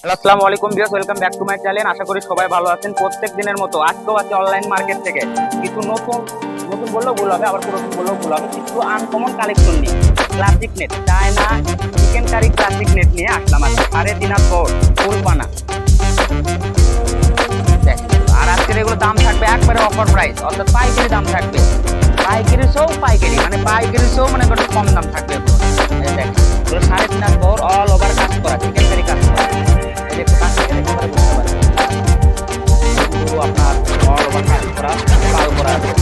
Hello, আসসালামু আলাইকুম viewers, welcome back to my channel. আশা করি সবাই ভালো আছেন। প্রত্যেক দিনের মতো আজকেও আছে অনলাইন মার্কেট থেকে কিছু নতুন নতুন বললেও ভুল হবে, আবার পুরাতন বললেও ভুল হবে, কিছু আনকমন কালেকশন নিয়ে classic net China chicken curry classic net নিয়ে আসলাম আজকে 3.5 পর ফুল পানা। দেখেন, আর আজকের এগুলো দাম থাকবে একবারে অফার প্রাইস, অর্থাৎ পাইকারি দাম থাকবে। পাইকারি সহ পাইকারি মানে একটু কম দাম থাকবে এগুলো। এই দেখেন, এগুলো 3.5 পর অল ওভার কাজ করা চিকেন কারি কাজ করা। এই যে একটু কাছ থেকে দেখতে পারেন, বুঝতে পারেন পুরো আপনার অল ওভার কাজ করা, কাল করা আছে।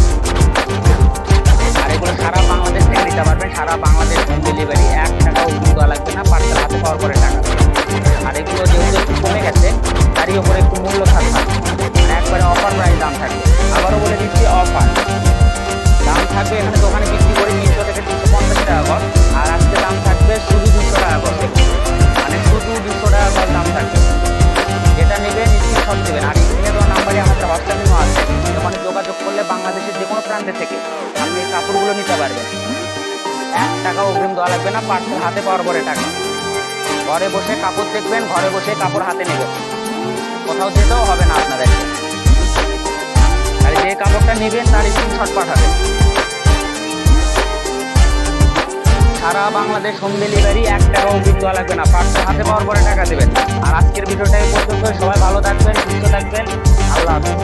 আর এগুলো সারা বাংলাদেশ থেকে নিতে পারবেন, সারা বাংলাদেশ হোম ডেলিভারি, 1 টাকাও দেওয়া লাগবে না, পার্সেল হাতে পাওয়ার পরে টাকা। আর এগুলো যেহেতু একটু কমে গেছে তারই উপরে একটু মূল্য থাকবে, মানে একবারে অফার প্রাইস দাম থাকবে। আবারও বলে দিচ্ছি, অফার দাম থাকবে। এখানে দোকানে বিক্রি করে 300 থেকে 350 টাকা গজ, আর আজকে দাম থাকবে শুধু 200 টাকা গজ, মানে শুধু 200 টাকা গজ দাম থাকবে। যেটা নেবেন স্ক্রিনশট দেবেন, আর স্ক্রিনে দেওয়া নাম্বারে আমাদের হোয়াটসঅ্যাপ আছে, ওখানে যোগাযোগ করলে বাংলাদেশের যে কোনো প্রান্তে থেকে আপনি এই কাপড়গুলো নিতে পারবেন। 1 টাকা অগ্রিম দেওয়া লাগবে না, পার্সেল হাতে পাওয়ার পরে টাকা। ঘরে বসে কাপড় দেখবেন, ঘরে বসে কাপড় হাতে নেবেন, কোথাও যেতেও হবে না আপনাদের। আর যে কাপড়টা নেবেন তার স্ক্রিনশট পাঠাবেন। সারা বাংলাদেশ হোম ডেলিভারি, 1 টাকা অগ্রিম দেওয়া লাগবে না, পার্সেল হাতে পাওয়ার পরে টাকা দেবেন। আর আজকের ভিডিওটা এই পর্যন্ত। সবাই ভালো থাকবেন, সুস্থ থাকবেন, আল্লাহ হাফেজ।